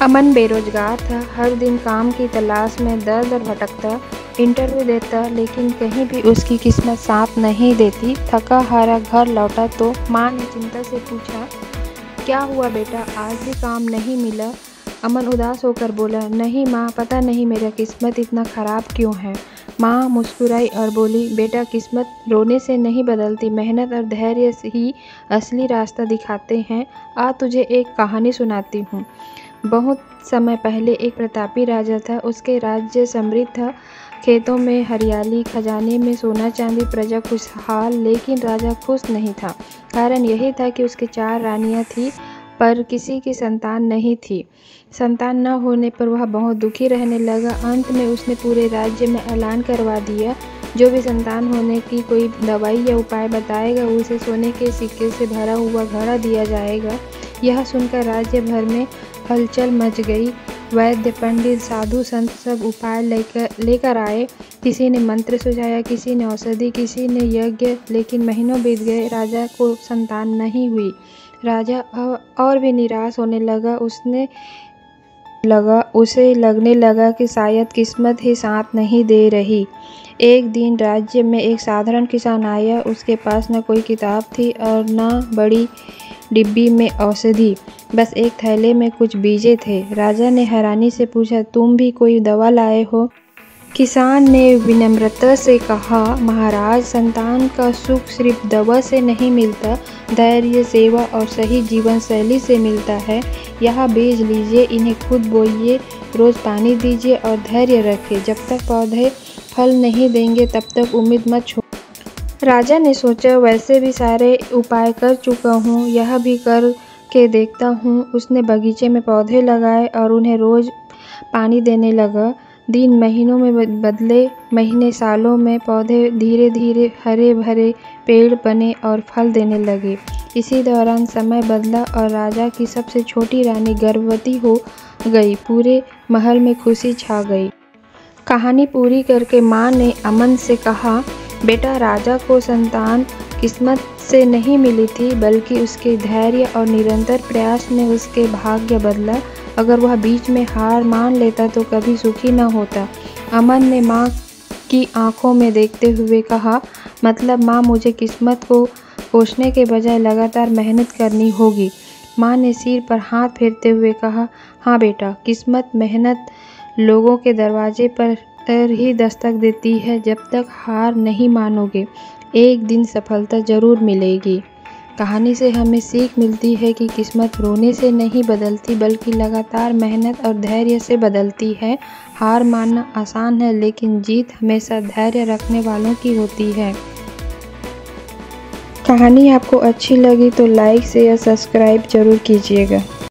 अमन बेरोजगार था, हर दिन काम की तलाश में दर-दर भटकता, इंटरव्यू देता, लेकिन कहीं भी उसकी किस्मत साथ नहीं देती। थका हारा घर लौटा तो माँ ने चिंता से पूछा, क्या हुआ बेटा, आज भी काम नहीं मिला? अमन उदास होकर बोला, नहीं माँ, पता नहीं मेरा किस्मत इतना ख़राब क्यों है। माँ मुस्कुराई और बोली, बेटा, किस्मत रोने से नहीं बदलती, मेहनत और धैर्य से ही असली रास्ता दिखाते हैं। आ तुझे एक कहानी सुनाती हूँ। बहुत समय पहले एक प्रतापी राजा था। उसके राज्य समृद्ध था, खेतों में हरियाली, खजाने में सोना चांदी, प्रजा खुशहाल। लेकिन राजा खुश नहीं था। कारण यही था कि उसके 4 रानियां थीं, पर किसी की संतान नहीं थी। संतान न होने पर वह बहुत दुखी रहने लगा। अंत में उसने पूरे राज्य में ऐलान करवा दिया, जो भी संतान होने की कोई दवाई या उपाय बताएगा, उसे सोने के सिक्के से भरा हुआ घड़ा दिया जाएगा। यह सुनकर राज्य भर में हलचल मच गई। वैद्य, पंडित, साधु, संत सब उपाय लेकर आए। किसी ने मंत्र सुझाया, किसी ने औषधि, किसी ने यज्ञ, लेकिन महीनों बीत गए, राजा को संतान नहीं हुई। राजा और भी निराश होने लगा। उसे लगने लगा कि शायद किस्मत ही साथ नहीं दे रही। एक दिन राज्य में एक साधारण किसान आया। उसके पास न कोई किताब थी और न बड़ी डिब्बी में औषधि, बस एक थैले में कुछ बीजे थे। राजा ने हैरानी से पूछा, तुम भी कोई दवा लाए हो? किसान ने विनम्रता से कहा, महाराज, संतान का सुख सिर्फ दवा से नहीं मिलता, धैर्य, सेवा और सही जीवन शैली से मिलता है। यह बीज लीजिए, इन्हें खुद बोइए, रोज पानी दीजिए और धैर्य रखिए। जब तक पौधे फल नहीं देंगे तब तक उम्मीद मत छोड़िए। राजा ने सोचा, वैसे भी सारे उपाय कर चुका हूँ, यह भी कर के देखता हूँ। उसने बगीचे में पौधे लगाए और उन्हें रोज पानी देने लगा। दिन महीनों में बदले, महीने सालों में। पौधे धीरे धीरे हरे भरे पेड़ बने और फल देने लगे। इसी दौरान समय बदला और राजा की सबसे छोटी रानी गर्भवती हो गई। पूरे महल में खुशी छा गई। कहानी पूरी करके माँ ने अमन से कहा, बेटा, राजा को संतान किस्मत से नहीं मिली थी, बल्कि उसके धैर्य और निरंतर प्रयास ने उसके भाग्य बदला। अगर वह बीच में हार मान लेता तो कभी सुखी न होता। अमन ने माँ की आंखों में देखते हुए कहा, मतलब माँ, मुझे किस्मत को कोसने के बजाय लगातार मेहनत करनी होगी। माँ ने सिर पर हाथ फेरते हुए कहा, हाँ बेटा, किस्मत मेहनत लोगों के दरवाजे पर ही दस्तक देती है। जब तक हार नहीं मानोगे, एक दिन सफलता जरूर मिलेगी। कहानी से हमें सीख मिलती है कि किस्मत रोने से नहीं बदलती, बल्कि लगातार मेहनत और धैर्य से बदलती है। हार मानना आसान है, लेकिन जीत हमेशा धैर्य रखने वालों की होती है। कहानी आपको अच्छी लगी तो लाइक, शेयर, सब्सक्राइब जरूर कीजिएगा।